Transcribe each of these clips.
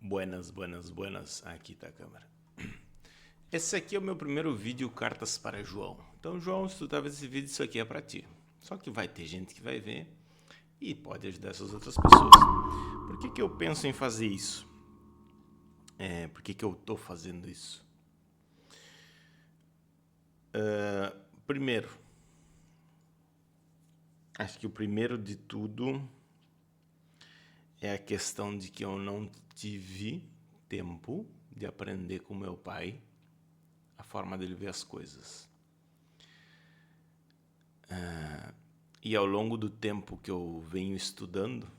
Buenas, buenas, buenas. Aqui tá a câmera. Esse aqui é o meu primeiro vídeo Cartas para João. Então, João, se tu tá vendo esse vídeo, isso aqui é pra ti. Só que vai ter gente que vai ver e pode ajudar essas outras pessoas. Por que eu penso em fazer isso? Por que eu tô fazendo isso? Primeiro, acho que o primeiro de tudo é a questão de que eu não tive tempo de aprender com meu pai a forma dele ver as coisas. E ao longo do tempo que eu venho estudando,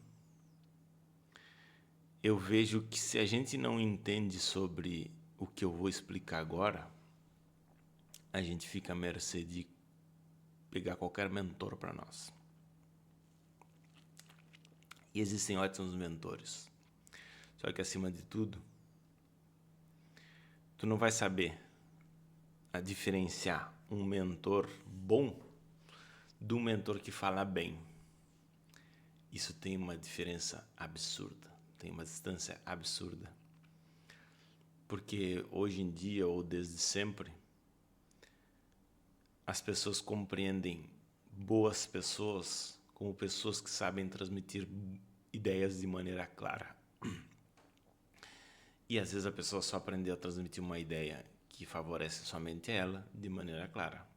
eu vejo que se a gente não entende sobre o que eu vou explicar agora, a gente fica à mercê de pegar qualquer mentor para nós. E existem ótimos mentores. Só que acima de tudo, tu não vai saber diferenciar um mentor bom de um mentor que fala bem. Isso tem uma diferença absurda, tem uma distância absurda. Porque hoje em dia, ou desde sempre, as pessoas compreendem boas pessoas como pessoas que sabem transmitir ideias de maneira clara. E às vezes a pessoa só aprendeu a transmitir uma ideia que favorece somente ela de maneira clara.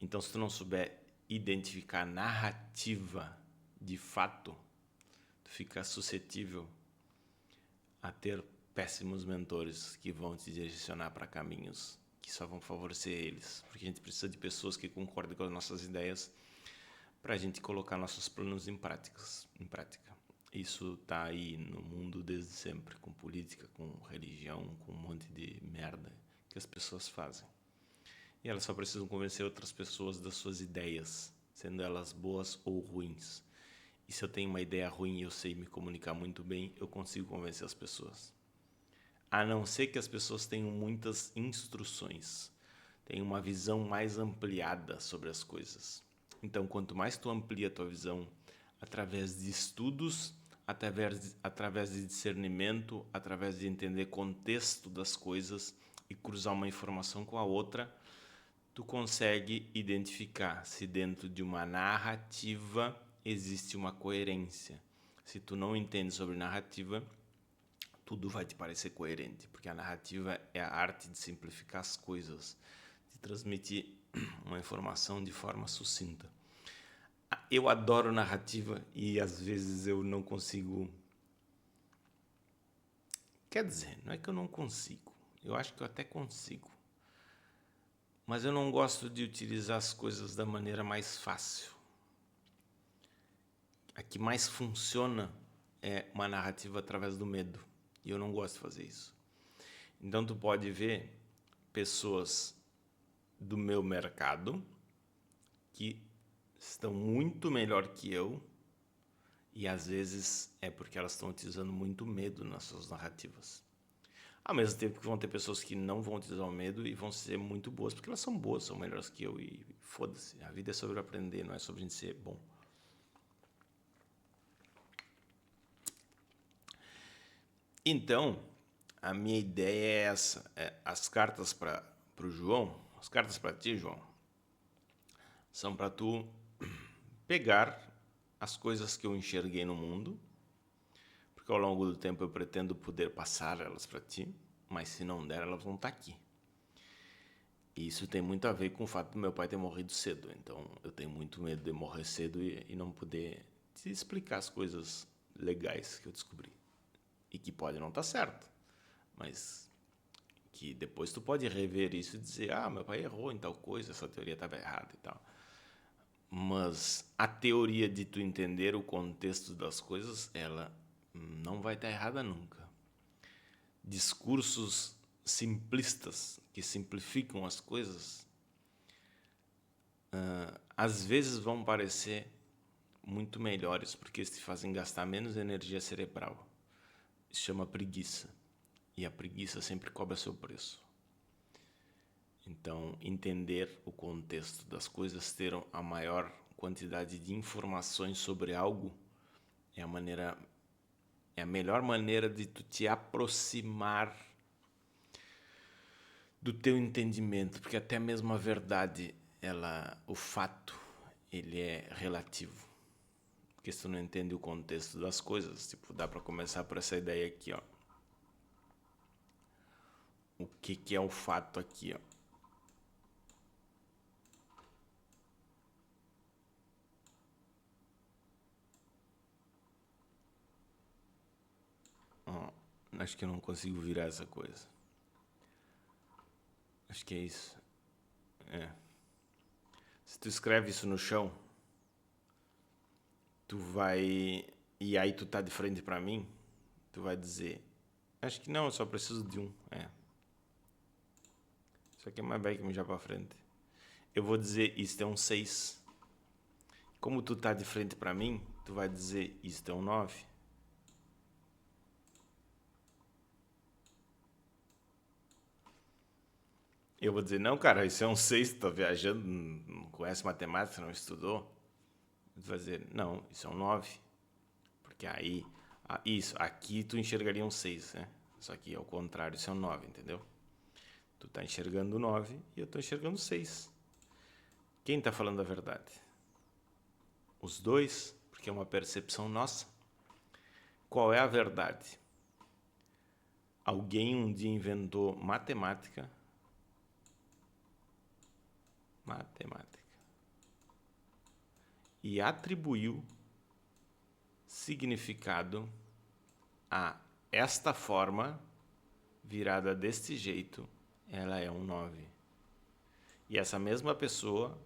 Então, se tu não souber identificar a narrativa de fato, tu fica suscetível a ter péssimos mentores que vão te direcionar para caminhos que só vão favorecer eles. Porque a gente precisa de pessoas que concordem com as nossas ideias para a gente colocar nossos planos em prática. Isso tá aí no mundo desde sempre, com política, com religião, com um monte de merda que as pessoas fazem. E elas só precisam convencer outras pessoas das suas ideias, sendo elas boas ou ruins. E se eu tenho uma ideia ruim e eu sei me comunicar muito bem, eu consigo convencer as pessoas. A não ser que as pessoas tenham muitas instruções, tenham uma visão mais ampliada sobre as coisas. Então, quanto mais tu amplia a tua visão através de estudos, através de discernimento, através de entender contexto das coisas e cruzar uma informação com a outra, tu consegue identificar se dentro de uma narrativa existe uma coerência. Se tu não entende sobre narrativa, tudo vai te parecer coerente, porque a narrativa é a arte de simplificar as coisas, de transmitir uma informação de forma sucinta. Eu adoro narrativa e às vezes eu não consigo... Quer dizer, não é que eu não consigo, eu acho que eu até consigo. Mas eu não gosto de utilizar as coisas da maneira mais fácil. A que mais funciona é uma narrativa através do medo. E eu não gosto de fazer isso. Então tu pode ver pessoas do meu mercado que estão muito melhor que eu e às vezes é porque elas estão utilizando muito medo nas suas narrativas. Ao mesmo tempo que vão ter pessoas que não vão utilizar o medo e vão ser muito boas, porque elas são boas, são melhores que eu e foda-se. A vida é sobre aprender, não é sobre a gente ser bom. Então, a minha ideia é essa. As cartas para o João, as cartas para ti, João, são para tu pegar as coisas que eu enxerguei no mundo, porque ao longo do tempo eu pretendo poder passar elas para ti, mas se não der, elas vão estar aqui. E isso tem muito a ver com o fato do meu pai ter morrido cedo. Então eu tenho muito medo de morrer cedo e não poder te explicar as coisas legais que eu descobri. E que pode não estar certo, mas que depois tu pode rever isso e dizer: ah, meu pai errou em tal coisa, essa teoria estava errada e tal. Mas a teoria de tu entender o contexto das coisas, ela não vai estar errada nunca. Discursos simplistas que simplificam as coisas, às vezes vão parecer muito melhores, porque eles te fazem gastar menos energia cerebral. Isso chama preguiça. E a preguiça sempre cobra seu preço. Então, entender o contexto das coisas, ter a maior quantidade de informações sobre algo, é É a melhor maneira de tu te aproximar do teu entendimento, porque até mesmo a verdade, o fato, ele é relativo. Porque se tu não entende o contexto das coisas, tipo, dá para começar por essa ideia aqui, ó. O que é o fato aqui, ó? Ó, acho que eu não consigo virar essa coisa. Acho que é isso. Se tu escreve isso no chão, tu vai... E aí tu tá de frente pra mim, tu vai dizer... Acho que não, eu só preciso de um. Isso aqui é mais velho que mijar pra frente. Eu vou dizer, isto é um 6. Como tu tá de frente pra mim, tu vai dizer, isto é um 9. Eu vou dizer, não, cara, isso é um 6, tu tá viajando, não conhece matemática, não estudou. Tu vai dizer, não, isso é um 9. Porque aí, isso, aqui tu enxergaria um 6, né? Só que ao contrário, isso é um 9, entendeu? Tu tá enxergando o 9 e eu tô enxergando o 6. Quem tá falando a verdade? Os dois, porque é uma percepção nossa. Qual é a verdade? Alguém um dia inventou matemática e atribuiu significado a esta forma virada deste jeito, ela é um 9. E essa mesma pessoa,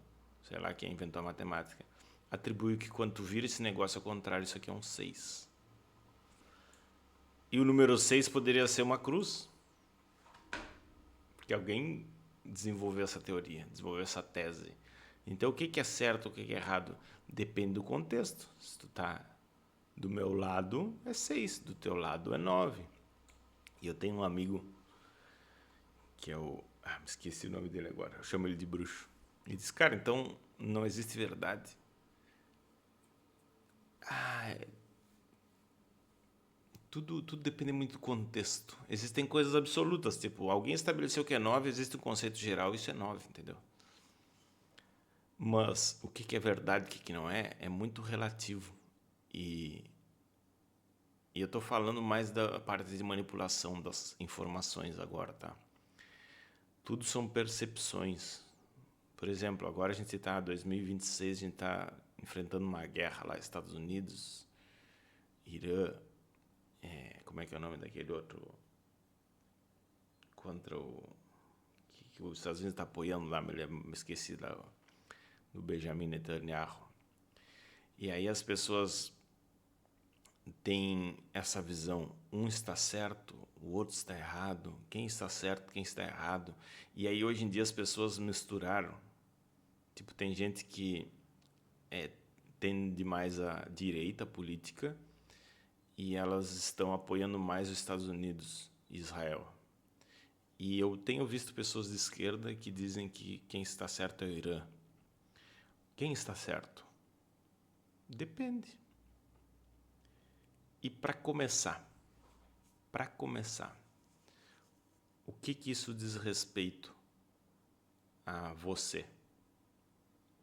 sei lá quem inventou a matemática, atribuiu que quando tu vira esse negócio ao contrário, isso aqui é um 6. E o número 6 poderia ser uma cruz. Porque alguém desenvolveu essa teoria, desenvolveu essa tese. Então, o que é certo, o que é errado? Depende do contexto. Se tu tá do meu lado, é 6. Do teu lado, é 9. E eu tenho um amigo que é o... me esqueci o nome dele agora. Eu chamo ele de bruxo. Ele diz, cara, então não existe verdade. Tudo depende muito do contexto. Existem coisas absolutas, tipo, alguém estabeleceu que é 9, existe um conceito geral, isso é 9, entendeu? Mas o que é verdade e o que não é muito relativo. E eu tô falando mais da parte de manipulação das informações agora, tá? Tudo são percepções. Por exemplo, agora a gente está em 2026, a gente está enfrentando uma guerra lá, Estados Unidos, Irã, como é que é o nome daquele outro? Contra o... que os Estados Unidos está apoiando lá, me esqueci lá, do Benjamin Netanyahu. E aí as pessoas têm essa visão, um está certo, o outro está errado, quem está certo, quem está errado. E aí hoje em dia as pessoas misturaram. Tipo, tem gente que tende mais à direita política e elas estão apoiando mais os Estados Unidos e Israel. E eu tenho visto pessoas de esquerda que dizem que quem está certo é o Irã. Quem está certo? Depende. E para começar, o que isso diz respeito a você?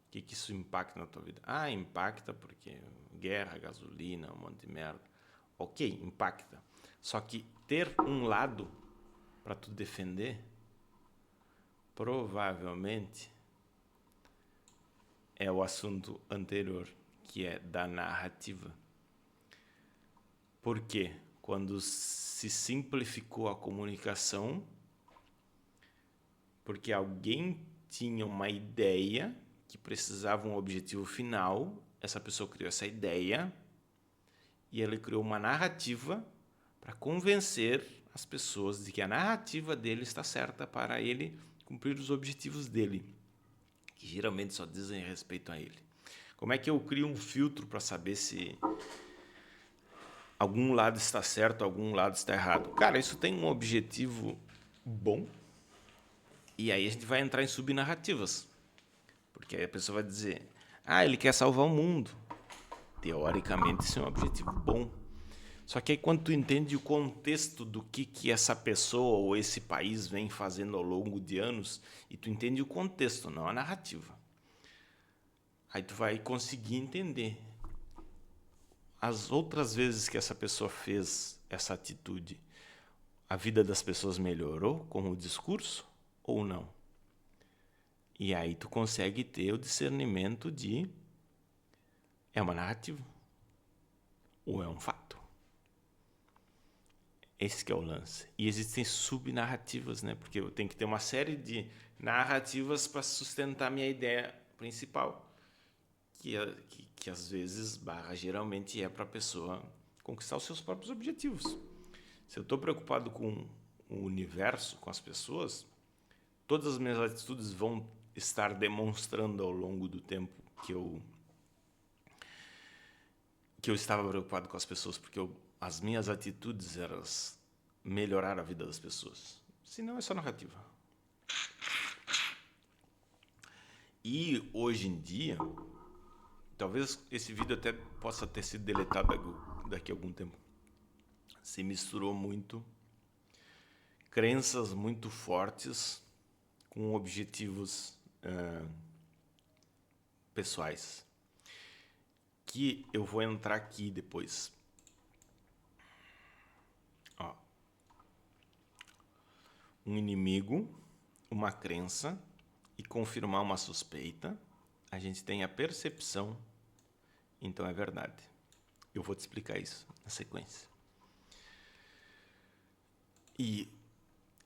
O que isso impacta na tua vida? Impacta porque guerra, gasolina, um monte de merda. Ok, impacta. Só que ter um lado para tu defender, provavelmente é o assunto anterior, que é da narrativa. Por quê? Quando se simplificou a comunicação, porque alguém tinha uma ideia que precisava um objetivo final, essa pessoa criou essa ideia e ele criou uma narrativa para convencer as pessoas de que a narrativa dele está certa para ele cumprir os objetivos dele, que geralmente só dizem respeito a ele. Como é que eu crio um filtro para saber se algum lado está certo, algum lado está errado? Cara, isso tem um objetivo bom e aí a gente vai entrar em subnarrativas. Porque aí a pessoa vai dizer, ele quer salvar o mundo. Teoricamente isso é um objetivo bom. Só que aí quando tu entende o contexto do que essa pessoa ou esse país vem fazendo ao longo de anos, e tu entende o contexto, não a narrativa, aí tu vai conseguir entender as outras vezes que essa pessoa fez essa atitude, a vida das pessoas melhorou com o discurso ou não? E aí tu consegue ter o discernimento de é uma narrativa ou é um fato. Esse que é o lance. E existem subnarrativas, né? Porque eu tenho que ter uma série de narrativas para sustentar minha ideia principal, que às vezes, geralmente é para a pessoa conquistar os seus próprios objetivos. Se eu estou preocupado com o universo, com as pessoas, todas as minhas atitudes vão estar demonstrando ao longo do tempo que eu estava preocupado com as pessoas, porque as minhas atitudes eram melhorar a vida das pessoas. Senão é só narrativa. E hoje em dia, talvez esse vídeo até possa ter sido deletado daqui a algum tempo. Se misturou muito crenças muito fortes com objetivos pessoais, que eu vou entrar aqui depois. Ó. Um inimigo, uma crença e confirmar uma suspeita, a gente tem a percepção, então é verdade. Eu vou te explicar isso na sequência. E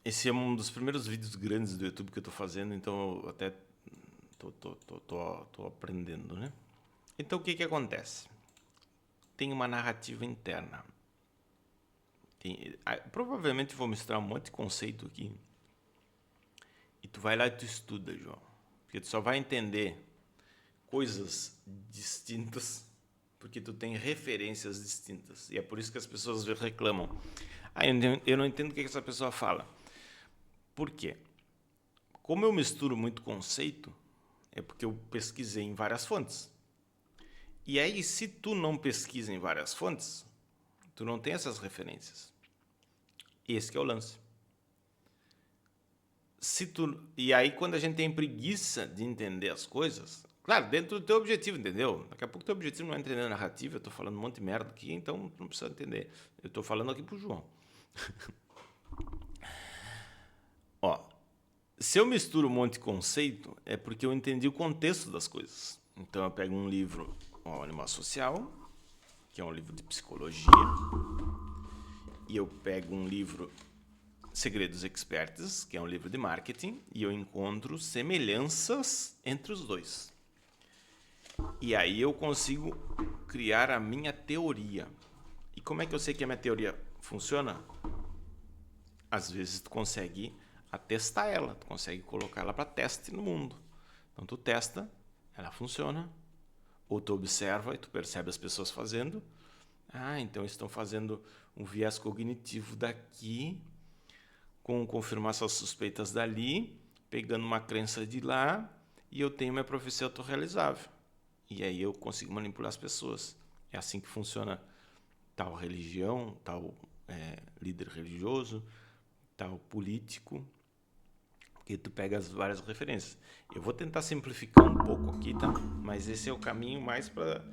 esse é um dos primeiros vídeos grandes do YouTube que eu estou fazendo, então eu até tô aprendendo, né? Então o que acontece? Tem uma narrativa interna. Provavelmente vou misturar um monte de conceito aqui. E tu vai lá e tu estuda, João. Porque tu só vai entender coisas distintas porque tu tem referências distintas. E é por isso que as pessoas reclamam. Eu não entendo o que essa pessoa fala. Por quê? Como eu misturo muito conceito, é porque eu pesquisei em várias fontes. E aí, se tu não pesquisa em várias fontes, tu não tem essas referências. Esse que é o lance. E aí, quando a gente tem preguiça de entender as coisas, claro, dentro do teu objetivo, entendeu? Daqui a pouco o teu objetivo não é entender a narrativa, eu tô falando um monte de merda aqui, então não precisa entender. Eu tô falando aqui pro João. Ó, se eu misturo um monte de conceito, é porque eu entendi o contexto das coisas. Então eu pego um livro, Animal Social, que é um livro de psicologia, e eu pego um livro Segredos Experts, que é um livro de marketing, e eu encontro semelhanças entre os dois. E aí eu consigo criar a minha teoria. E como é que eu sei que a minha teoria funciona? Às vezes tu consegue atestar ela, tu consegue colocar ela para teste no mundo. Então tu testa, ela funciona, ou tu observa e tu percebe as pessoas fazendo. Então estão fazendo um viés cognitivo daqui, com confirmar suas suspeitas dali, pegando uma crença de lá, e eu tenho minha profecia autorrealizável. E aí eu consigo manipular as pessoas. É assim que funciona tal religião, tal líder religioso, tal político, porque tu pega as várias referências. Eu vou tentar simplificar um pouco aqui, tá? Mas esse é o caminho mais para...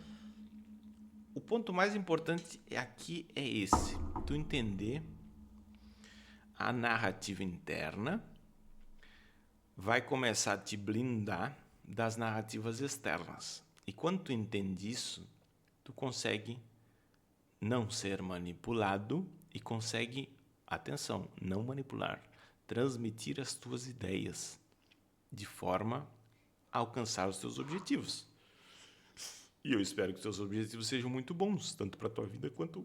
O ponto mais importante aqui é esse. Tu entender a narrativa interna vai começar a te blindar das narrativas externas. E quando tu entende isso, tu consegue não ser manipulado e consegue, atenção, não manipular, transmitir as tuas ideias de forma a alcançar os teus objetivos. E eu espero que os teus objetivos sejam muito bons, tanto para a tua vida quanto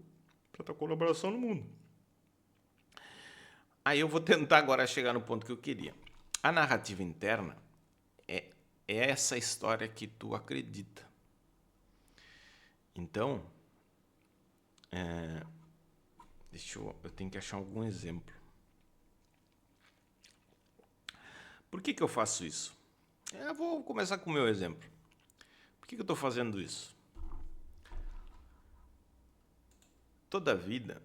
para a tua colaboração no mundo. Aí eu vou tentar agora chegar no ponto que eu queria. A narrativa interna é essa história que tu acredita. Então, eu tenho que achar algum exemplo. Por que eu faço isso? Eu vou começar com o meu exemplo. Por que eu estou fazendo isso? toda a vida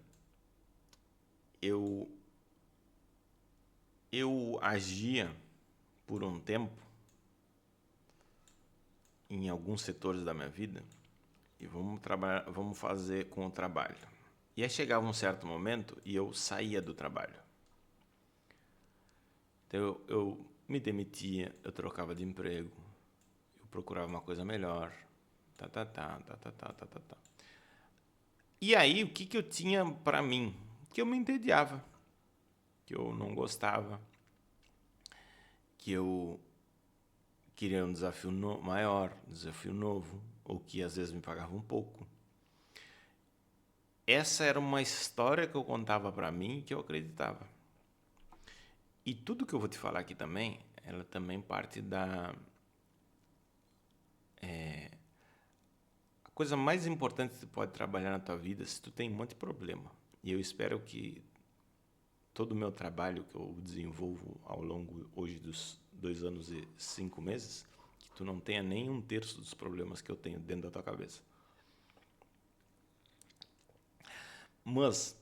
eu agia por um tempo em alguns setores da minha vida e vamos fazer com o trabalho. E aí chegava um certo momento e eu saía do trabalho. Então eu me demitia, eu trocava de emprego, eu procurava uma coisa melhor, E aí o que eu tinha pra mim? Que eu me entediava, que eu não gostava, que eu queria um desafio maior, um desafio novo, ou que às vezes me pagava um pouco. Essa era uma história que eu contava pra mim e que eu acreditava. E tudo que eu vou te falar aqui também, ela também parte da... A coisa mais importante que tu pode trabalhar na tua vida, se tu tem um monte de problema. E eu espero que todo o meu trabalho que eu desenvolvo ao longo hoje dos 2 anos e 5 meses, que tu não tenha nem 1/3 dos problemas que eu tenho dentro da tua cabeça. Mas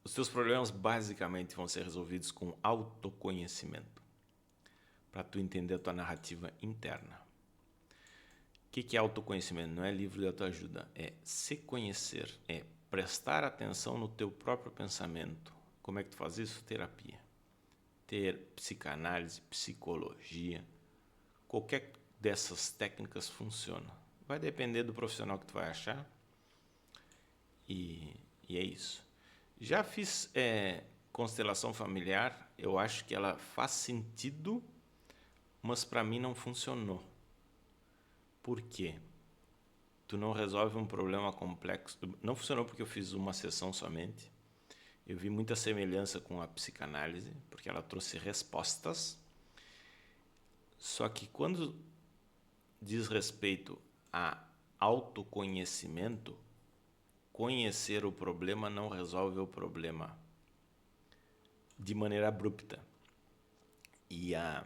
os teus problemas basicamente vão ser resolvidos com autoconhecimento, para tu entender a tua narrativa interna. O que é autoconhecimento? Não é livro de autoajuda, é se conhecer, é prestar atenção no teu próprio pensamento. Como é que tu faz isso? Terapia. Ter psicanálise, psicologia, qualquer dessas técnicas funciona. Vai depender do profissional que tu vai achar e é isso. Já fiz constelação familiar, eu acho que ela faz sentido, mas para mim não funcionou. Por quê? Tu não resolve um problema complexo. Não funcionou porque eu fiz uma sessão somente. Eu vi muita semelhança com a psicanálise, porque ela trouxe respostas. Só que quando diz respeito a autoconhecimento, conhecer o problema não resolve o problema de maneira abrupta. E a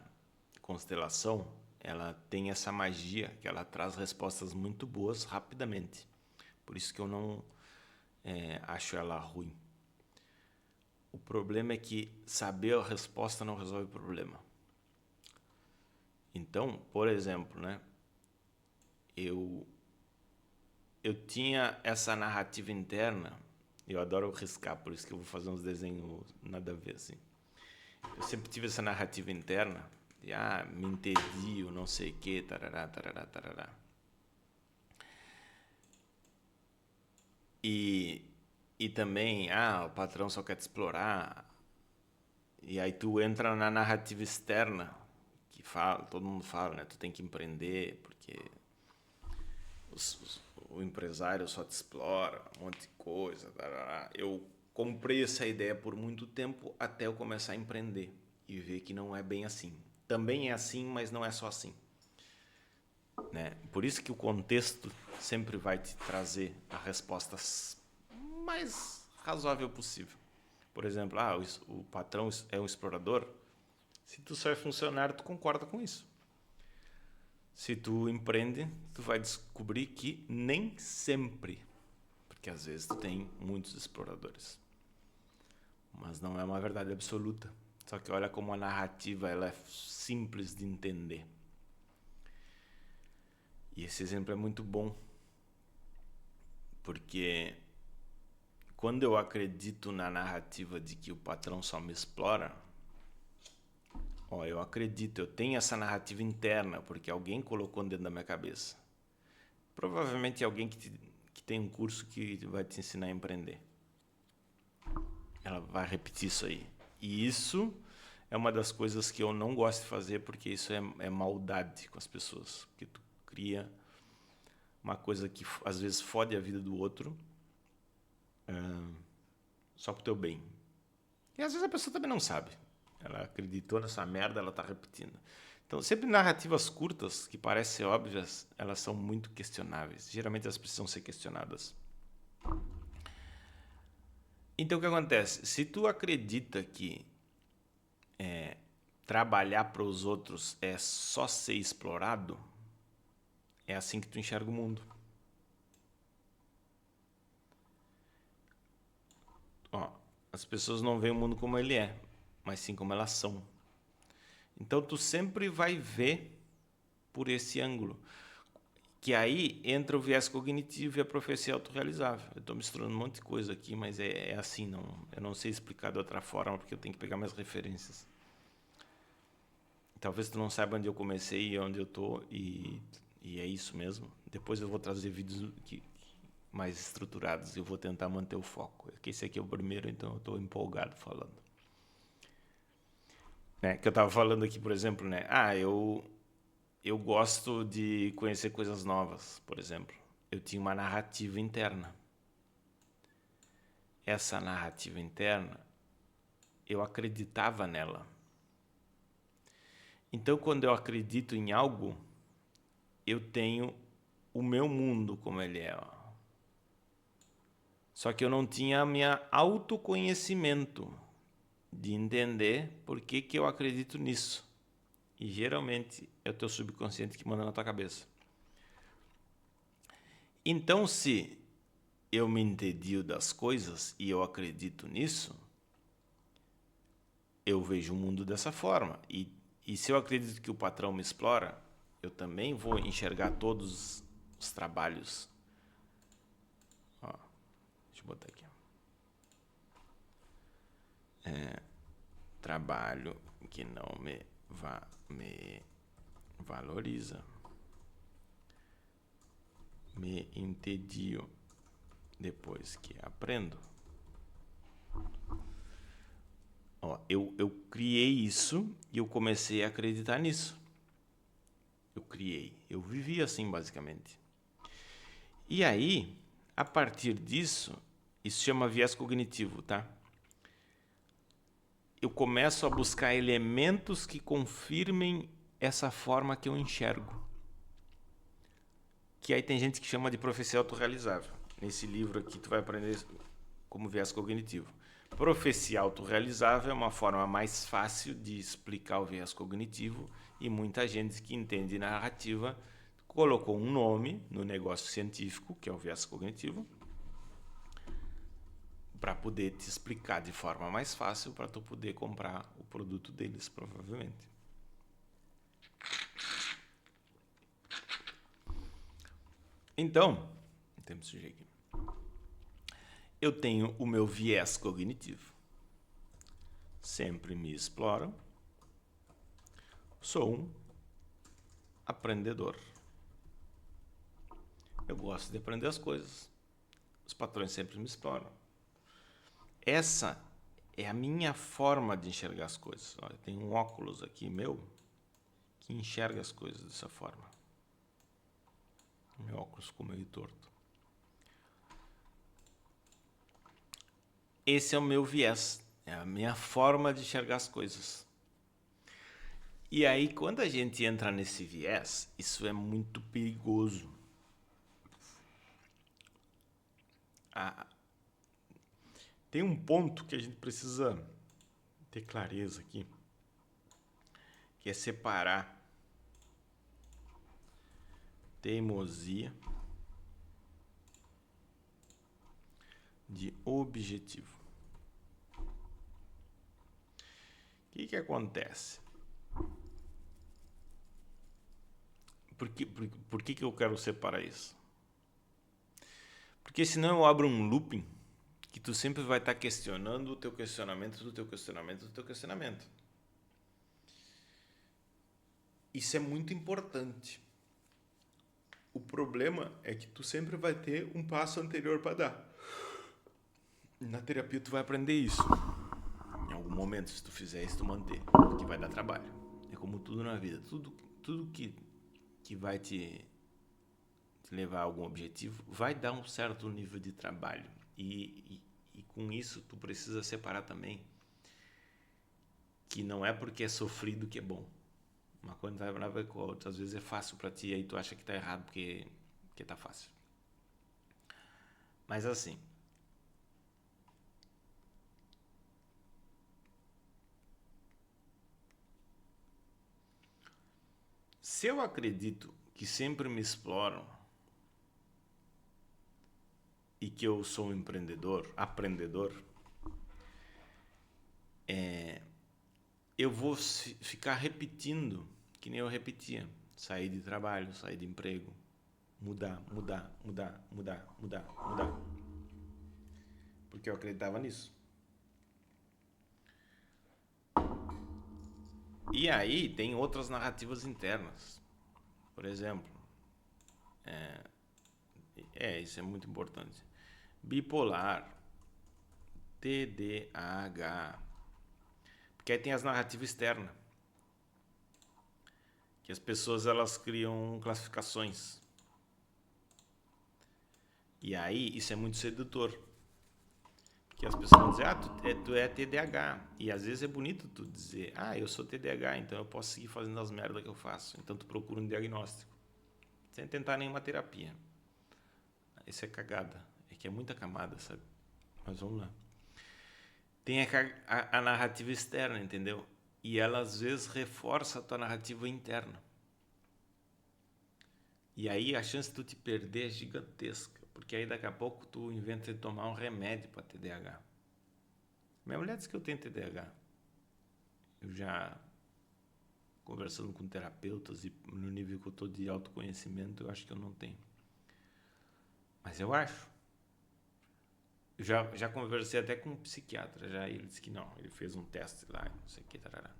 constelação, ela tem essa magia que ela traz respostas muito boas rapidamente. Por isso que eu não acho ela ruim. O problema é que saber a resposta não resolve o problema. Então, por exemplo, né, eu tinha essa narrativa interna, eu adoro riscar, por isso que eu vou fazer uns desenhos nada a ver assim. Eu sempre tive essa narrativa interna de me entedio, não sei o que, tarará, tarará, tarará. E também, o patrão só quer te explorar. E aí tu entra na narrativa externa, que fala, todo mundo fala, né? Tu tem que empreender, porque o empresário só te explora, um monte de coisa. Tarará. Eu comprei essa ideia por muito tempo até eu começar a empreender e ver que não é bem assim. Também é assim, mas não é só assim. Né? Por isso que o contexto sempre vai te trazer a resposta mais razoável possível. Por exemplo, o patrão é um explorador. Se tu só é funcionário, tu concorda com isso. Se tu empreende, tu vai descobrir que nem sempre, porque às vezes tu tem muitos exploradores. Mas não é uma verdade absoluta. Só que olha como a narrativa ela é simples de entender. E esse exemplo é muito bom, porque quando eu acredito na narrativa de que o patrão só me explora, eu acredito, eu tenho essa narrativa interna, porque alguém colocou dentro da minha cabeça. Provavelmente alguém que tem um curso que vai te ensinar a empreender. Ela vai repetir isso aí. E isso é uma das coisas que eu não gosto de fazer, porque isso é maldade com as pessoas. Porque tu cria uma coisa que às vezes fode a vida do outro só pro teu bem. E às vezes a pessoa também não sabe. Ela acreditou nessa merda, ela tá repetindo. Então, sempre narrativas curtas, que parecem óbvias, elas são muito questionáveis. Geralmente elas precisam ser questionadas. Então, o que acontece? Se tu acredita que trabalhar para os outros é só ser explorado, é assim que tu enxerga o mundo. Ó, as pessoas não veem o mundo como ele é, mas sim como elas são. Então tu sempre vai ver por esse ângulo. Que aí entra o viés cognitivo e a profecia autorrealizável. Eu estou misturando um monte de coisa aqui, mas é assim, não, eu não sei explicar de outra forma, porque eu tenho que pegar minhas referências. Talvez tu não saiba onde eu comecei e onde eu estou, e é isso mesmo. Depois eu vou trazer vídeos mais estruturados e eu vou tentar manter o foco. Esse aqui é o primeiro, então eu estou empolgado falando. Né? Que eu estava falando aqui, por exemplo, né? Eu gosto de conhecer coisas novas, por exemplo. Eu tinha uma narrativa interna. Essa narrativa interna, eu acreditava nela. Então, quando eu acredito em algo, eu tenho o meu mundo como ele é. Só que eu não tinha minha autoconhecimento de entender por que eu acredito nisso. E geralmente é o teu subconsciente que manda na tua cabeça. Então, se eu me entedio das coisas e eu acredito nisso, eu vejo o mundo dessa forma. E se eu acredito que o patrão me explora, eu também vou enxergar todos os trabalhos. Ó, deixa eu botar aqui. Trabalho que não me valoriza. Me entedio depois que aprendo. Ó, eu criei isso e eu comecei a acreditar nisso. Eu vivi assim basicamente. E aí, a partir disso, isso chama viés cognitivo, tá? Eu começo a buscar elementos que confirmem essa forma que eu enxergo. Que aí tem gente que chama de profecia autorrealizável. Nesse livro aqui tu vai aprender como viés cognitivo. Profecia autorrealizável é uma forma mais fácil de explicar o viés cognitivo e muita gente que entende narrativa colocou um nome no negócio científico, que é o viés cognitivo, para poder te explicar de forma mais fácil para tu poder comprar o produto deles, provavelmente. Então, temos que aqui. Eu tenho o meu viés cognitivo. Sempre me exploram. Sou um aprendedor. Eu gosto de aprender as coisas. Os patrões sempre me exploram. Essa é a minha forma de enxergar as coisas. Olha, tem um óculos aqui meu que enxerga as coisas dessa forma. Meu óculos ficou meio torto. Esse é o meu viés. É a minha forma de enxergar as coisas. E aí, quando a gente entra nesse viés, isso é muito perigoso. Tem um ponto que a gente precisa ter clareza aqui, que é separar teimosia de objetivo. O que acontece? Por que eu quero separar isso? Porque senão eu abro um looping que tu sempre vai estar questionando o teu questionamento do teu questionamento do teu questionamento. Isso é muito importante. O problema é que tu sempre vai ter um passo anterior para dar. Na terapia tu vai aprender isso. Em algum momento, se tu fizer isso, tu manter, porque vai dar trabalho. É como tudo na vida. Tudo que vai te levar a algum objetivo vai dar um certo nível de trabalho. E com isso tu precisa separar também que não é porque é sofrido que é bom. Uma coisa não vai ver com a outra. Às vezes é fácil para ti, aí tu acha que tá errado porque tá fácil. Mas assim, se eu acredito que sempre me exploram e que eu sou um empreendedor, aprendedor, eu vou ficar repetindo, que nem eu repetia. Sair de trabalho, sair de emprego. Mudar. Porque eu acreditava nisso. E aí tem outras narrativas internas. Por exemplo, isso é muito importante. Bipolar, TDAH. Porque aí tem as narrativas externas. Que as pessoas elas criam classificações. E aí isso é muito sedutor. Que as pessoas vão dizer, tu é TDAH. E às vezes é bonito tu dizer, eu sou TDAH, então eu posso seguir fazendo as merdas que eu faço. Então tu procura um diagnóstico. Sem tentar nenhuma terapia. Isso é cagada. É que é muita camada, sabe? Mas vamos lá. Tem a narrativa externa, entendeu? E ela às vezes reforça a tua narrativa interna. E aí a chance de tu te perder é gigantesca. Porque aí daqui a pouco tu inventa de tomar um remédio para TDAH. Minha mulher diz que eu tenho TDAH. Eu já conversando com terapeutas e no nível que eu estou de autoconhecimento, eu acho que eu não tenho. Mas eu acho. Eu já conversei até com um psiquiatra, e ele disse que não. Ele fez um teste lá, não sei o que, tarará.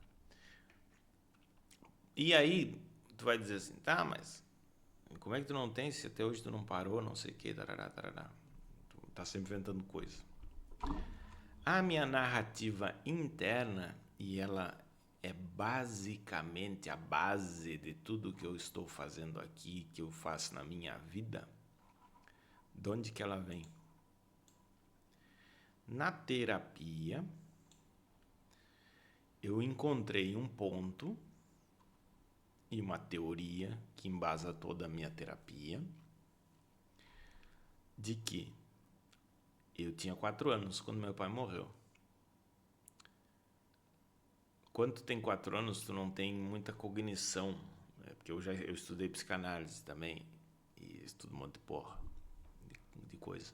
E aí, tu vai dizer assim, tá, mas como é que tu não tem se até hoje tu não parou, não sei o que, tarará. Tu tá sempre inventando coisa. A minha narrativa interna, e ela é basicamente a base de tudo que eu estou fazendo aqui, que eu faço na minha vida, de onde que ela vem? Na terapia, eu encontrei um ponto e uma teoria que embasa toda a minha terapia, de que eu tinha 4 anos quando meu pai morreu. Quando tu tem 4 anos, tu não tem muita cognição, né? Porque eu estudei psicanálise também, e estudo um monte de porra, de coisa.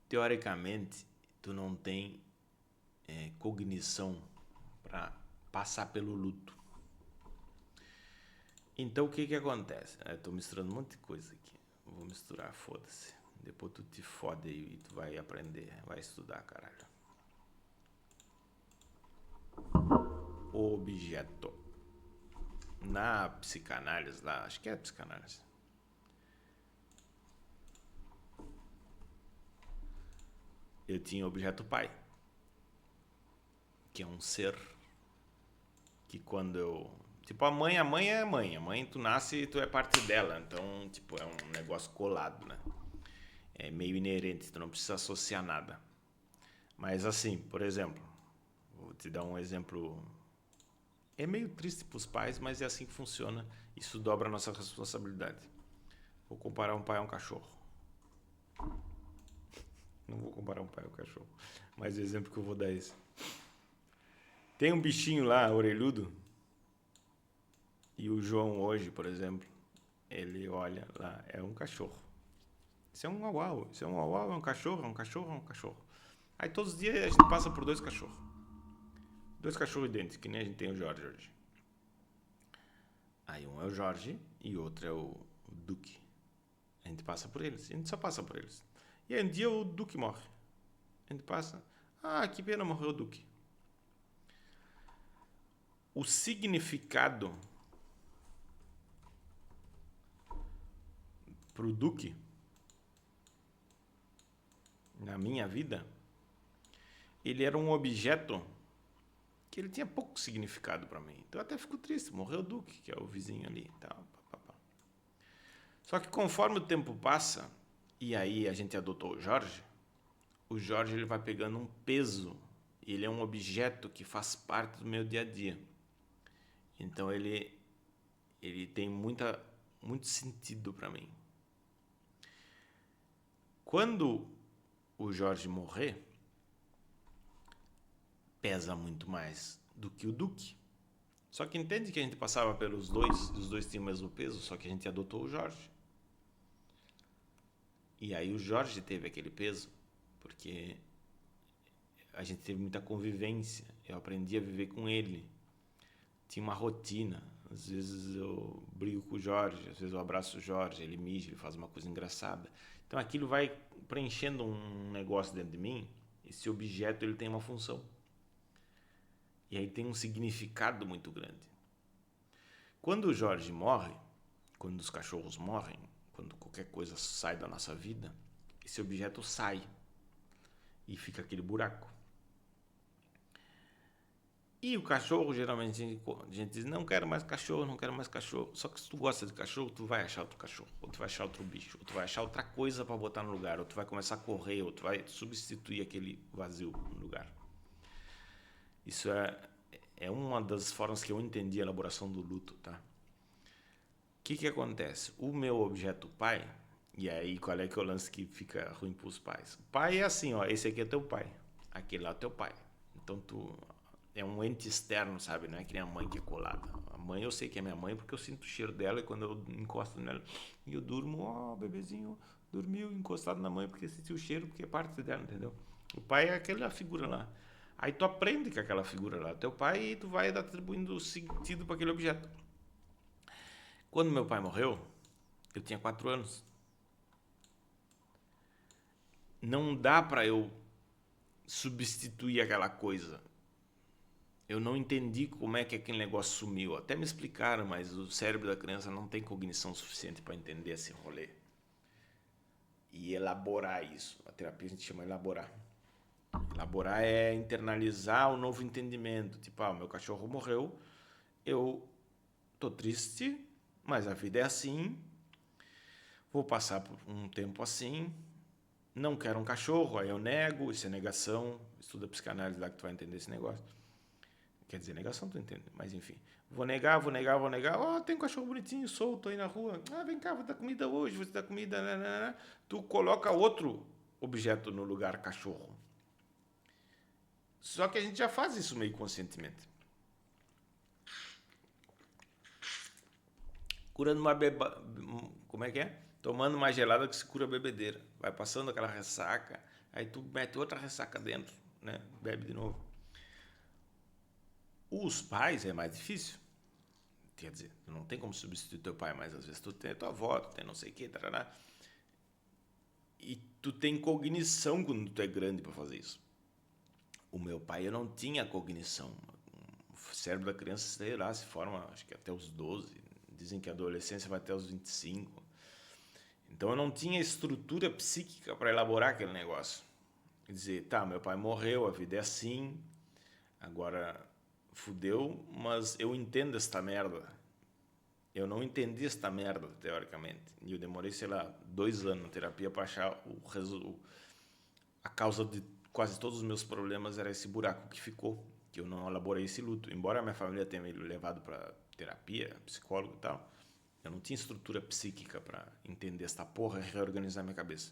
Teoricamente, tu não tem cognição para passar pelo luto. Então, o que acontece? Eu tô misturando um monte de coisa aqui. Vou misturar, foda-se. Depois tu te fode e tu vai aprender, vai estudar, caralho. Objeto. Na psicanálise lá, acho que é psicanálise. Eu tinha o objeto pai, que é um ser que quando eu... Tipo, a mãe é mãe. A mãe, tu nasce e tu é parte dela. Então, tipo, é um negócio colado, né? É meio inerente, tu não precisa associar nada. Mas assim, por exemplo, vou te dar um exemplo. É meio triste pros pais, mas é assim que funciona. Isso dobra a nossa responsabilidade. Vou comparar um pai a um cachorro. Não vou comparar um pai a um cachorro. Mas o exemplo que eu vou dar é esse. Tem um bichinho lá, orelhudo. E o João hoje, por exemplo, ele olha lá, é um cachorro. Isso é um uau, é um cachorro, é um cachorro, é um cachorro. Aí todos os dias a gente passa por 2 cachorros. 2 cachorros idênticos, que nem a gente tem o Jorge hoje. Aí um é o Jorge e o outro é o Duque. A gente passa por eles, a gente só passa por eles. E aí um dia o Duque morre. A gente passa, que pena, morreu o Duque. O significado pro Duque na minha vida, ele era um objeto que ele tinha pouco significado para mim. Então eu até fico triste, morreu o Duque, que é o vizinho ali, tal, papapá. Só que conforme o tempo passa, e aí a gente adotou o Jorge ele vai pegando um peso, ele é um objeto que faz parte do meu dia a dia. Então ele tem muito sentido para mim. Quando o Jorge morrer, pesa muito mais do que o Duque. Só que entende que a gente passava pelos dois, os dois tinham o mesmo peso, só que a gente adotou o Jorge. E aí o Jorge teve aquele peso, porque a gente teve muita convivência, eu aprendi a viver com ele, tinha uma rotina. Às vezes eu brigo com o Jorge, às vezes eu abraço o Jorge, ele mija, ele faz uma coisa engraçada. Então aquilo vai preenchendo um negócio dentro de mim. Esse objeto ele tem uma função. E aí tem um significado muito grande. Quando o Jorge morre, quando os cachorros morrem, quando qualquer coisa sai da nossa vida, esse objeto sai e fica aquele buraco. E o cachorro, geralmente, a gente diz, não quero mais cachorro, não quero mais cachorro. Só que se tu gosta de cachorro, tu vai achar outro cachorro, ou tu vai achar outro bicho, ou tu vai achar outra coisa para botar no lugar, ou tu vai começar a correr, ou tu vai substituir aquele vazio no lugar. Isso é uma das formas que eu entendi a elaboração do luto, tá? O que acontece? O meu objeto pai, e aí qual é que é o lance que fica ruim pros pais? O pai é assim, ó, esse aqui é teu pai, aquele lá é teu pai. Então tu é um ente externo, sabe? Não é que nem a mãe que é colada. A mãe eu sei que é minha mãe porque eu sinto o cheiro dela e quando eu encosto nela e eu durmo, ó, bebezinho dormiu encostado na mãe porque sentiu o cheiro, porque é parte dela, entendeu? O pai é aquela figura lá. Aí tu aprende com aquela figura lá, teu pai, e tu vai atribuindo sentido para aquele objeto. Quando meu pai morreu, eu tinha 4 anos. Não dá para eu substituir aquela coisa. Eu não entendi como é que aquele negócio sumiu. Até me explicaram, mas o cérebro da criança não tem cognição suficiente para entender esse rolê. E elaborar isso. A terapia a gente chama de elaborar. Elaborar é internalizar o novo entendimento. Tipo, meu cachorro morreu, eu tô triste, mas a vida é assim, vou passar por um tempo assim, não quero um cachorro, aí eu nego, isso é negação, estuda psicanálise lá que tu vai entender esse negócio. Quer dizer, negação tu entende, mas enfim. Vou negar, tem um cachorro bonitinho, solto aí na rua, vem cá, vou dar comida hoje, vou te dar comida, nanana. Tu coloca outro objeto no lugar cachorro. Só que a gente já faz isso meio conscientemente. Curando uma como é que é? Tomando uma gelada que se cura a bebedeira. Vai passando aquela ressaca, aí tu mete outra ressaca dentro, né? Bebe de novo. Os pais é mais difícil. Quer dizer, não tem como substituir teu pai, mas às vezes tu tem a tua avó, tu tem não sei o que, tarará. E tu tem cognição quando tu é grande para fazer isso. O meu pai, eu não tinha cognição. O cérebro da criança, sei lá, se forma, acho que até os 12. Dizem que a adolescência vai até os 25. Então eu não tinha estrutura psíquica para elaborar aquele negócio. Quer dizer, tá, meu pai morreu, a vida é assim, agora fudeu, mas eu entendo esta merda. Eu não entendi esta merda, teoricamente. E eu demorei, sei lá, 2 anos na terapia para achar a causa de quase todos os meus problemas era esse buraco que ficou, que eu não elaborei esse luto. Embora a minha família tenha me levado para terapia, psicólogo e tal, eu não tinha estrutura psíquica para entender esta porra e reorganizar minha cabeça.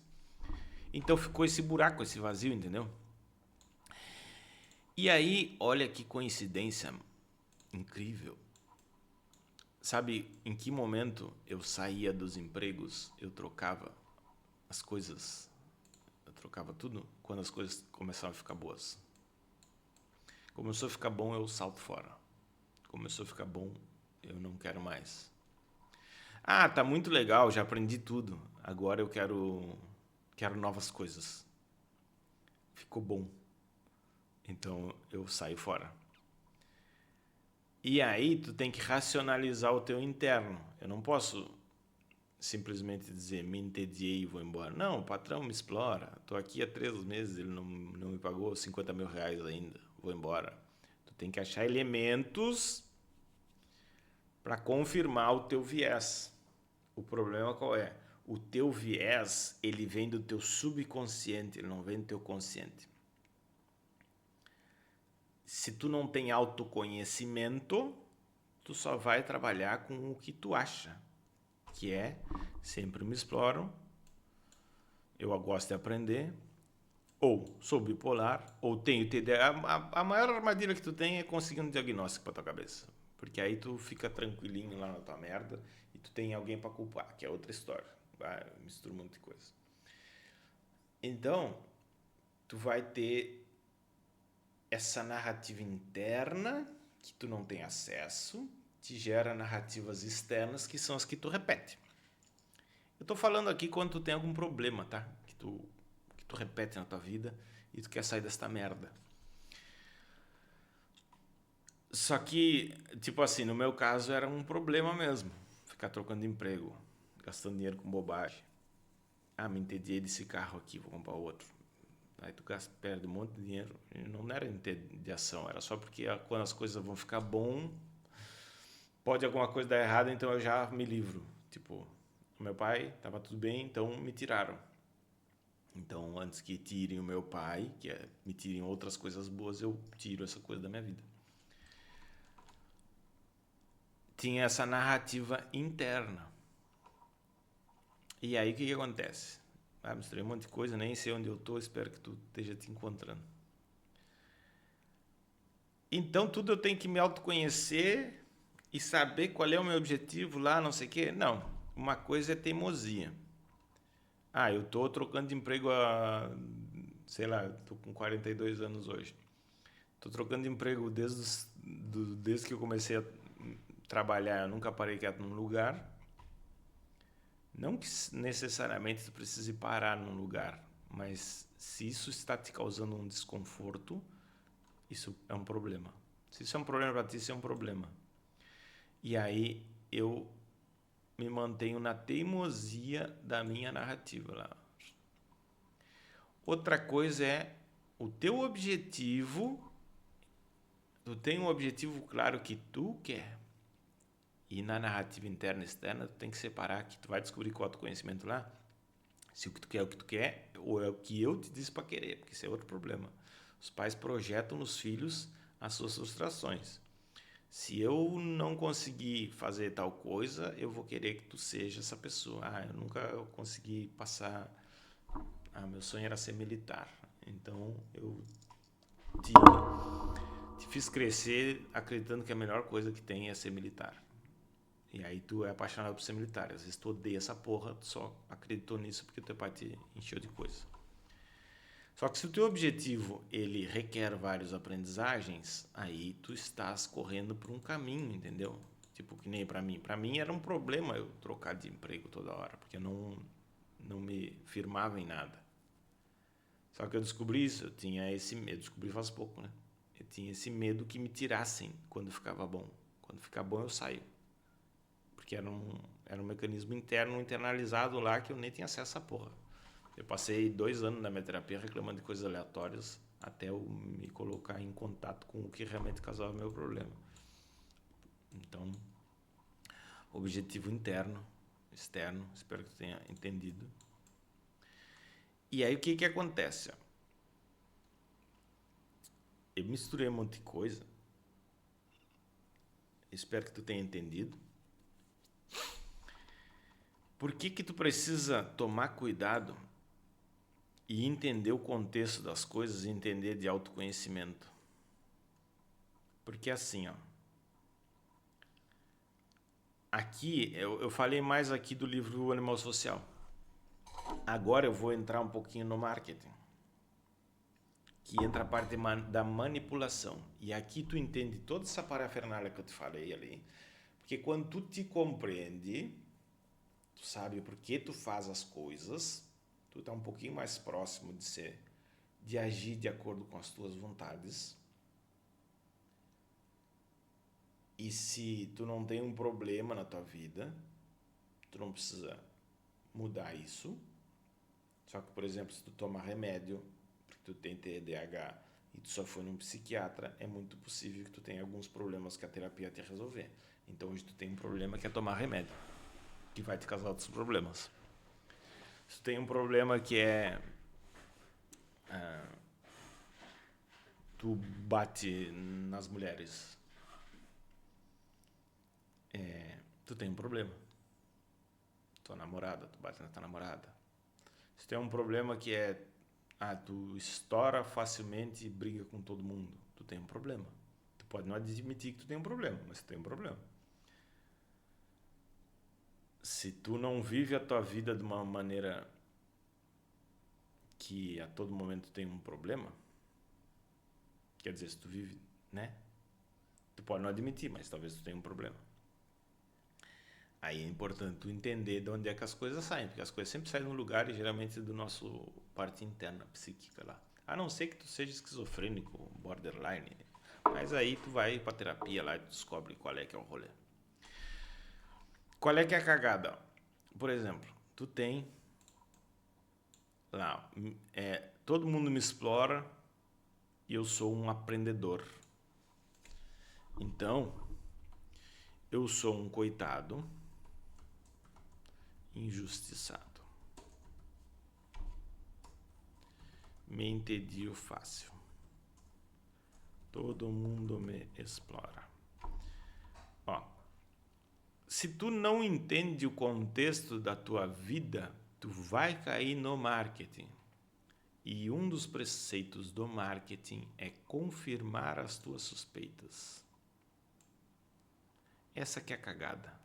Então ficou esse buraco, esse vazio, entendeu? E aí, olha que coincidência incrível. Sabe em que momento eu saía dos empregos, eu trocava as coisas, eu trocava tudo? Quando as coisas começavam a ficar boas. Começou a ficar bom, eu salto fora. Começou a ficar bom, eu não quero mais. Tá muito legal, já aprendi tudo. Agora eu quero novas coisas. Ficou bom. Então eu saio fora. E aí tu tem que racionalizar o teu interno. Eu não posso simplesmente dizer me entediei e vou embora. Não, o patrão me explora. Estou aqui há 3 meses, ele não me pagou 50 mil reais ainda. Vou embora. Tu tem que achar elementos para confirmar o teu viés. O problema qual é? O teu viés, ele vem do teu subconsciente, ele não vem do teu consciente. Se tu não tem autoconhecimento, tu só vai trabalhar com o que tu acha, que é sempre me exploram, eu gosto de aprender, ou sou bipolar, ou tenho TDAH. A maior armadilha que tu tem é conseguir um diagnóstico para tua cabeça, porque aí tu fica tranquilinho lá na tua merda e tu tem alguém para culpar, que é outra história. Mistura um monte de coisa. Então, tu vai ter essa narrativa interna que tu não tem acesso te gera narrativas externas que são as que tu repete. Eu tô falando aqui quando tu tem algum problema, tá? Que tu repete na tua vida e tu quer sair desta merda. Só que, tipo assim, no meu caso era um problema mesmo. Ficar trocando de emprego, gastando dinheiro com bobagem. Me entediei desse carro aqui, vou comprar outro. Aí tu perde um monte de dinheiro. E não era entediação, era só porque quando as coisas vão ficar bom, pode alguma coisa dar errado, então eu já me livro. Tipo, o meu pai tava tudo bem, então me tiraram. Então, antes que tirem o meu pai, me tirem outras coisas boas, eu tiro essa coisa da minha vida. Tinha essa narrativa interna. E aí o que acontece? Misturei um monte de coisa, nem sei onde eu tô, espero que tu esteja te encontrando. Então tudo eu tenho que me autoconhecer e saber qual é o meu objetivo lá, não sei o quê. Não, uma coisa é teimosia. Eu tô trocando de emprego sei lá, tô com 42 anos hoje. Tô trocando de emprego desde que eu comecei a trabalhar, eu nunca parei quieto num lugar. Não que necessariamente tu precise parar num lugar, mas se isso está te causando um desconforto, isso é um problema. Se isso é um problema para ti, isso é um problema. E aí eu me mantenho na teimosia da minha narrativa lá. Outra coisa é o teu objetivo. Tu tem um objetivo claro que tu quer. E na narrativa interna e externa, tu tem que separar que tu vai descobrir com o autoconhecimento lá se o que tu quer é o que tu quer ou é o que eu te disse para querer, porque isso é outro problema. Os pais projetam nos filhos as suas frustrações. Se eu não conseguir fazer tal coisa, eu vou querer que tu seja essa pessoa. Eu nunca consegui passar... meu sonho era ser militar. Então, eu te fiz crescer acreditando que a melhor coisa que tem é ser militar. E aí tu é apaixonado por ser militar. Às vezes tu odeia essa porra, tu só acreditou nisso porque teu pai te encheu de coisa. Só que se o teu objetivo ele requer várias aprendizagens, aí tu estás correndo por um caminho, entendeu? Tipo, que nem pra mim. Pra mim era um problema eu trocar de emprego toda hora, porque eu não me firmava em nada. Só que eu descobri isso, eu tinha esse medo, descobri faz pouco, né? Eu tinha esse medo que me tirassem quando ficava bom. Quando ficar bom eu saio. Porque era um mecanismo interno, internalizado lá, que eu nem tinha acesso a porra. Eu passei 2 anos na minha terapia reclamando de coisas aleatórias até eu me colocar em contato com o que realmente causava meu problema. Então, objetivo interno, externo, espero que tu tenha entendido. E aí o que acontece? Eu misturei um monte de coisa. Espero que tu tenha entendido. Por que tu precisa tomar cuidado e entender o contexto das coisas e entender de autoconhecimento? Porque assim, aqui, eu falei mais aqui do livro Animal Social. Agora eu vou entrar um pouquinho no marketing, que entra a parte da manipulação. E aqui tu entende toda essa parafernália que eu te falei ali, porque quando tu te compreende, tu sabe por que tu faz as coisas, tu tá um pouquinho mais próximo de agir de acordo com as tuas vontades. E se tu não tem um problema na tua vida, tu não precisa mudar isso. Só que, por exemplo, se tu toma remédio, porque tu tem TDAH e tu só foi num psiquiatra, é muito possível que tu tenha alguns problemas que a terapia te resolver. Então hoje tu tem um problema que é tomar remédio, que vai te causar outros problemas. Se tu tem um problema que é... tu bate nas mulheres, tu tem um problema. Tua namorada, tu bate na tua namorada. Se tem um problema que é tu estoura facilmente e briga com todo mundo, tu tem um problema. Tu pode não admitir que tu tem um problema, mas tu tem um problema. Se tu não vive a tua vida de uma maneira que a todo momento tem um problema, Quer dizer, se tu vive, né? Tu pode não admitir, mas talvez tu tenha um problema. Aí é importante tu entender de onde é que as coisas saem, porque as coisas sempre saem de um lugar e geralmente do nosso parte interna, psíquica lá. A não ser que tu seja esquizofrênico, borderline. Mas aí tu vai pra terapia lá e tu descobre qual é que é o rolê. Qual é que é a cagada? Por exemplo, tu tem lá, todo mundo me explora e eu sou um aprendedor. Então, eu sou um coitado injustiçado. Me entedio fácil. Todo mundo me explora. Ó, se tu não entende o contexto da tua vida, tu vai cair no marketing. E um dos preceitos do marketing é confirmar as tuas suspeitas. Essa que é a cagada.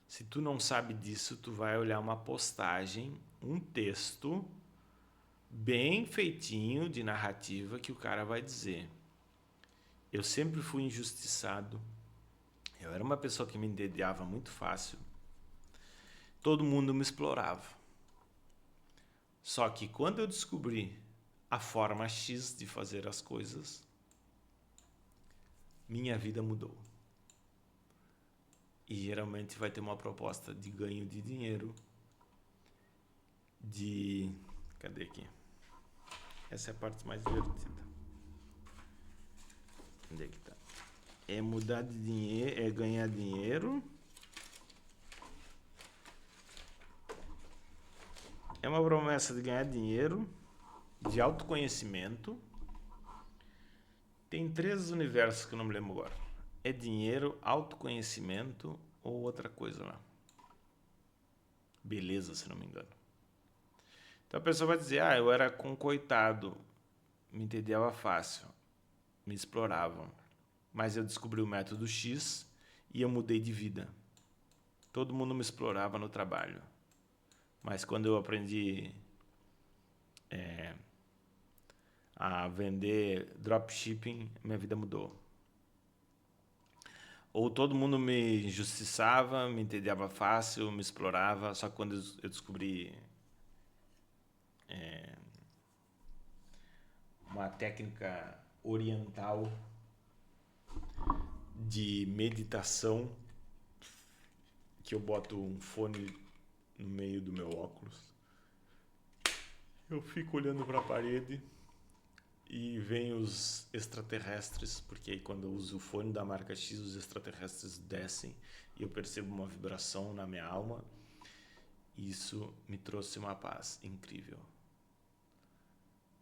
Se tu não sabe disso, tu vai olhar uma postagem, um texto bem feitinho de narrativa que o cara vai dizer: eu sempre fui injustiçado, eu era uma pessoa que me entediava muito fácil, todo mundo me explorava. Só que quando eu descobri a forma X de fazer as coisas, minha vida mudou. E geralmente vai ter uma proposta de ganho de dinheiro, Cadê aqui? Essa é a parte mais divertida. Onde é que tá? É mudar de dinheiro, é ganhar dinheiro. É uma promessa de ganhar dinheiro, de autoconhecimento. Tem 3 universos que eu não me lembro agora. É dinheiro, autoconhecimento ou outra coisa lá. Beleza, se não me engano. Então a pessoa vai dizer: eu era um coitado, me entediava fácil, me exploravam. Mas eu descobri o método X e eu mudei de vida. Todo mundo me explorava no trabalho. Mas quando eu aprendi a vender dropshipping, minha vida mudou. Ou todo mundo me injustiçava, me entediava fácil, me explorava. Só que quando eu descobri uma técnica oriental de meditação, que eu boto um fone no meio do meu óculos, eu fico olhando para a parede e vem os extraterrestres, porque aí quando eu uso o fone da marca X, os extraterrestres descem e eu percebo uma vibração na minha alma. Isso me trouxe uma paz incrível.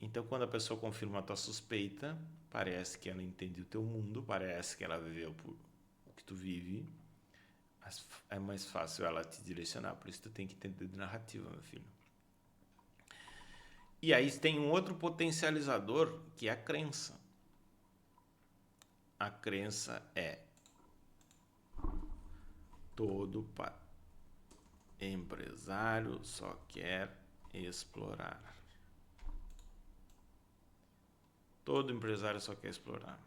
Então, quando a pessoa confirma a tua suspeita, parece que ela entende o teu mundo, parece que ela viveu o que tu vive, é mais fácil ela te direcionar. Por isso tu tem que entender de narrativa, meu filho. E aí tem um outro potencializador, que é a crença. A crença é: todo empresário só quer explorar. Todo empresário só quer explorar.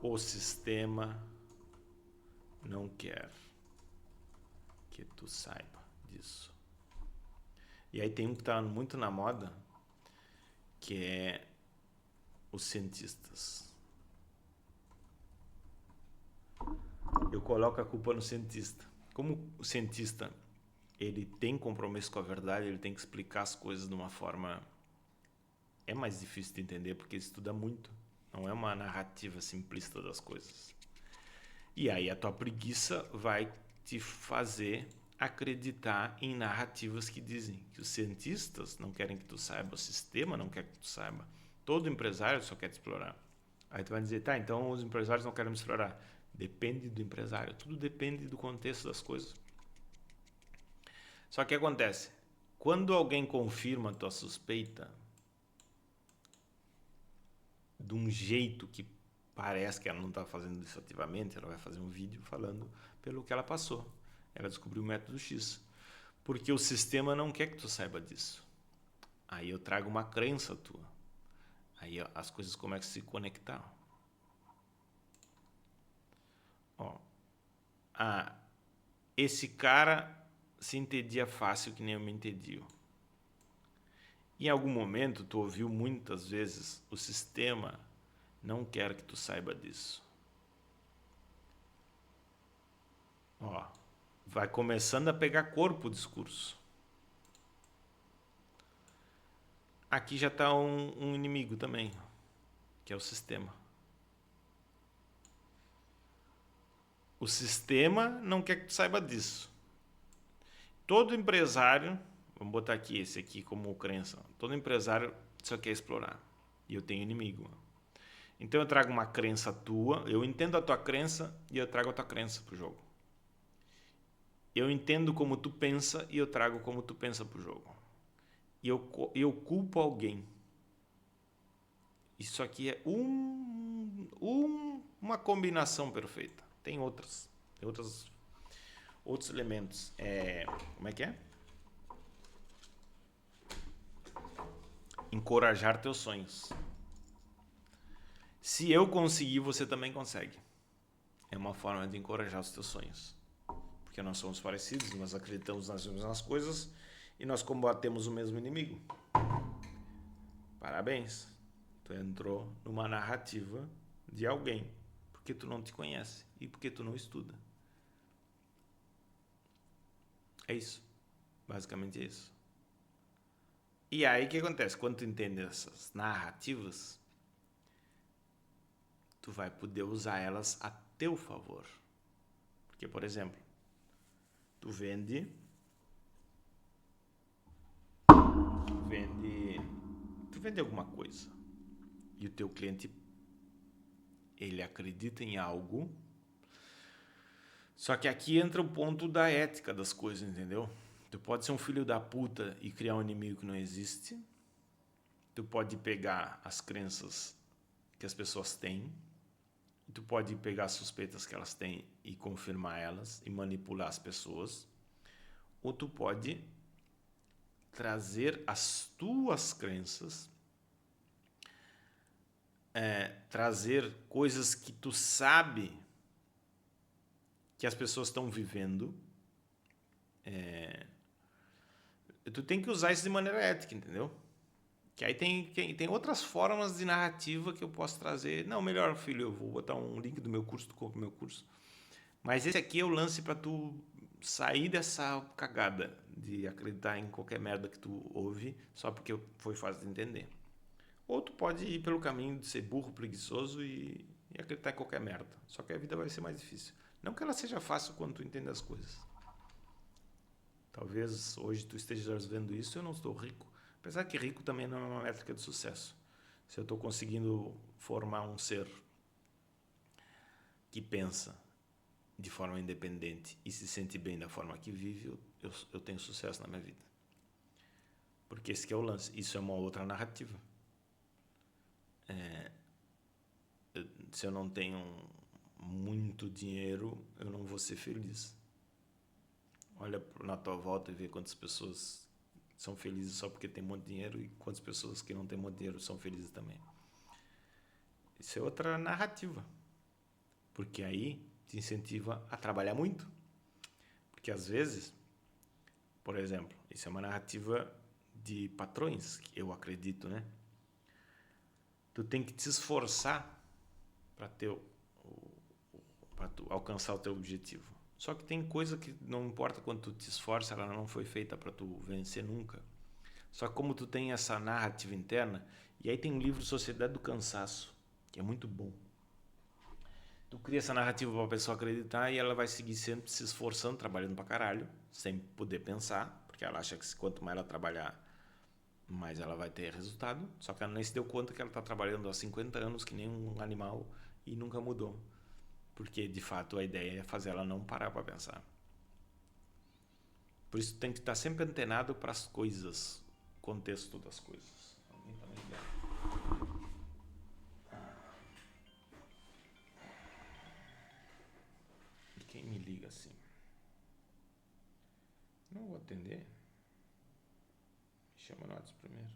O sistema não quer que tu saiba disso. E aí tem um que está muito na moda, que é os cientistas. Eu coloco a culpa no cientista. Como o cientista ele tem compromisso com a verdade, ele tem que explicar as coisas de uma forma... É mais difícil de entender porque ele estuda muito. Não é uma narrativa simplista das coisas. E aí a tua preguiça vai te fazer acreditar em narrativas que dizem que os cientistas não querem que tu saiba, o sistema não quer que tu saiba, todo empresário só quer te explorar. Aí tu vai dizer: tá, então os empresários não querem me explorar. Depende do empresário, tudo depende do contexto das coisas. Só que acontece, quando alguém confirma a tua suspeita de um jeito que parece que ela não está fazendo isso ativamente, ela vai fazer um vídeo falando pelo que ela passou. Ela descobriu o método X. Porque o sistema não quer que tu saiba disso. Aí eu trago uma crença tua. Aí as coisas começam a se conectar. Ó, esse cara se entendia fácil que nem eu me entendi. Em algum momento, tu ouviu muitas vezes, o sistema não quer que tu saiba disso. Ó, vai começando a pegar corpo o discurso. Aqui já está um inimigo também, que é o sistema. O sistema não quer que tu saiba disso. Todo empresário, vamos botar aqui esse aqui como crença, todo empresário só quer explorar. E eu tenho inimigo. Então eu trago uma crença tua, eu entendo a tua crença e eu trago a tua crença pro jogo. Eu entendo como tu pensa e eu trago como tu pensa pro jogo. E eu culpo alguém. Isso aqui é uma combinação perfeita. Tem outros elementos. Como é que é? Encorajar teus sonhos. Se eu conseguir, você também consegue. É uma forma de encorajar os teus sonhos. Porque nós somos parecidos, nós acreditamos nas mesmas coisas e nós combatemos o mesmo inimigo. Parabéns. Tu entrou numa narrativa de alguém porque tu não te conhece e porque tu não estuda. É isso. Basicamente é isso. E aí o que acontece? Quando tu entende essas narrativas, tu vai poder usar elas a teu favor. Porque, por exemplo, tu vende alguma coisa e o teu cliente ele acredita em algo, só que aqui entra o ponto da ética das coisas, entendeu? Tu pode ser um filho da puta e criar um inimigo que não existe, tu pode pegar as crenças que as pessoas têm, tu pode pegar as suspeitas que elas têm e confirmar elas e manipular as pessoas, ou tu pode trazer as tuas crenças, trazer coisas que tu sabe que as pessoas estão vivendo. Tu tem que usar isso de maneira ética, entendeu? Que aí tem outras formas de narrativa que eu posso trazer. Não, melhor, filho, eu vou botar um link do meu curso, tu compra o meu curso. Mas esse aqui é o lance para tu sair dessa cagada de acreditar em qualquer merda que tu ouve só porque foi fácil de entender. Ou tu pode ir pelo caminho de ser burro, preguiçoso e acreditar em qualquer merda. Só que a vida vai ser mais difícil. Não que ela seja fácil quando tu entende as coisas. Talvez hoje tu estejas vendo isso e eu não estou rico. Apesar que rico também não é uma métrica de sucesso. Se eu estou conseguindo formar um ser que pensa de forma independente e se sente bem da forma que vive, eu tenho sucesso na minha vida. Porque esse que é o lance. Isso é uma outra narrativa. Se eu não tenho muito dinheiro, eu não vou ser feliz. Olha na tua volta e vê quantas pessoas são felizes só porque tem muito dinheiro e quantas pessoas que não têm muito dinheiro são felizes também. Isso é outra narrativa. Porque aí te incentiva a trabalhar muito. Porque às vezes, por exemplo, isso é uma narrativa de patrões, que eu acredito, né? Tu tem que te esforçar para alcançar o teu objetivo. Só que tem coisa que não importa quanto tu te esforça, ela não foi feita para tu vencer nunca. Só que como tu tem essa narrativa interna, e aí tem um livro Sociedade do Cansaço, que é muito bom. Tu cria essa narrativa para a pessoa acreditar e ela vai seguir sempre se esforçando, trabalhando pra caralho, sem poder pensar, porque ela acha que quanto mais ela trabalhar, mais ela vai ter resultado. Só que ela nem se deu conta que ela está trabalhando há 50 anos que nem um animal e nunca mudou. Porque, de fato, a ideia é fazer ela não parar para pensar. Por isso tem que estar sempre antenado para as coisas, contexto das coisas. Alguém tá me ligando? E quem me liga assim? Não vou atender. Chama no WhatsApp primeiro.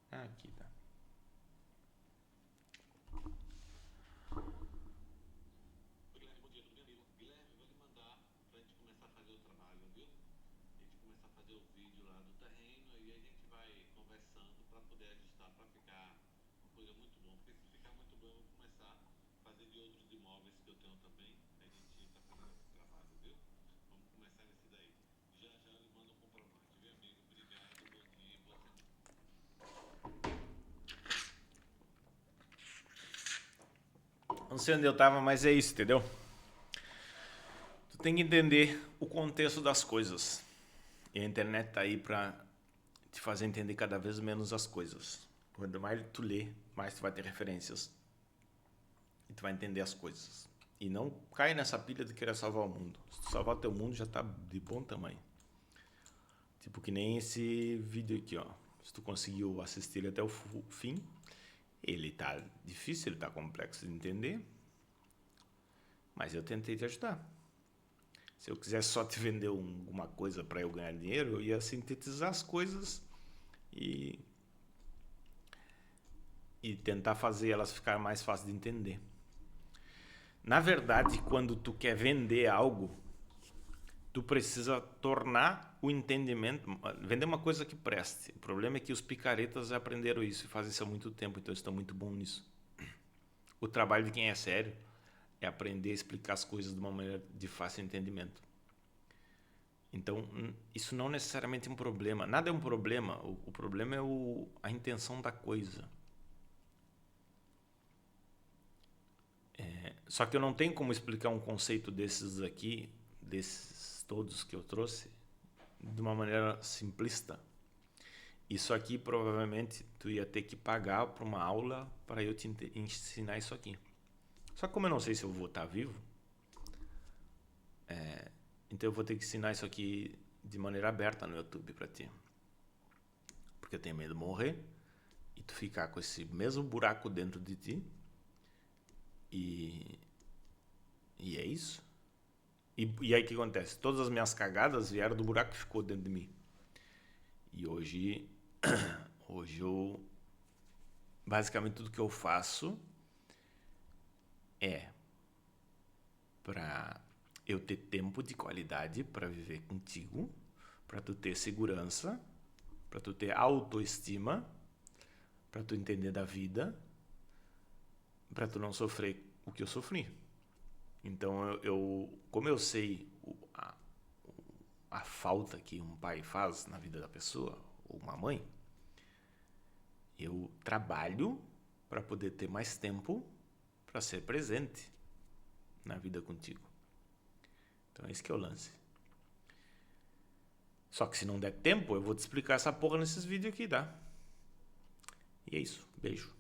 Aqui tá. Guilherme, bom dia, tudo bem, amigo? Guilherme, vou lhe mandar pra gente começar a fazer o trabalho, viu? A gente começar a fazer o vídeo lá do terreno e a gente vai conversando para poder ajustar, para ficar uma coisa muito boa. Porque se ficar muito bom, eu vou começar a fazer de outros imóveis que eu tenho também. A gente está fazendo esse trabalho, viu? Vamos começar nesse daí. Já já eu lhe mando um comprovante, viu, amigo? Obrigado, bom dia, boa semana. Não sei onde eu tava, mas é isso, entendeu? Tu tem que entender o contexto das coisas. E a internet tá aí pra te fazer entender cada vez menos as coisas. Quanto mais tu lê, mais tu vai ter referências. E tu vai entender as coisas. E não cai nessa pilha de querer salvar o mundo. Se tu salvar o teu mundo, já tá de bom tamanho. Tipo que nem esse vídeo aqui, ó. Se tu conseguiu assistir ele até o fim, ele tá difícil, ele tá complexo de entender. Mas eu tentei te ajudar. Se eu quisesse só te vender uma coisa para eu ganhar dinheiro, eu ia sintetizar as coisas e tentar fazer elas ficar mais fáceis de entender. Na verdade, quando tu quer vender algo, tu precisa tornar o entendimento, vender uma coisa que preste. O problema é que os picaretas aprenderam isso e fazem isso há muito tempo, então eles estão muito bons nisso. O trabalho de quem é sério é aprender a explicar as coisas de uma maneira de fácil entendimento. Então, isso não necessariamente é um problema. Nada é um problema. O problema é a intenção da coisa. Só que eu não tenho como explicar um conceito desses aqui, desses todos que eu trouxe, de uma maneira simplista. Isso aqui, provavelmente, tu ia ter que pagar por uma aula para eu te ensinar isso aqui. Só que como eu não sei se eu vou estar vivo, então eu vou ter que ensinar isso aqui de maneira aberta no YouTube para ti. Porque eu tenho medo de morrer e tu ficar com esse mesmo buraco dentro de ti. E é isso. E aí o que acontece? Todas as minhas cagadas vieram do buraco que ficou dentro de mim. E hoje eu basicamente tudo que eu faço é para eu ter tempo de qualidade para viver contigo, para tu ter segurança, para tu ter autoestima, para tu entender da vida, para tu não sofrer o que eu sofri. Então como eu sei a falta que um pai faz na vida da pessoa, ou uma mãe, eu trabalho para poder ter mais tempo para ser presente na vida contigo. Então esse que é o lance. Só que se não der tempo, eu vou te explicar essa porra nesses vídeos aqui, tá? E é isso. Beijo.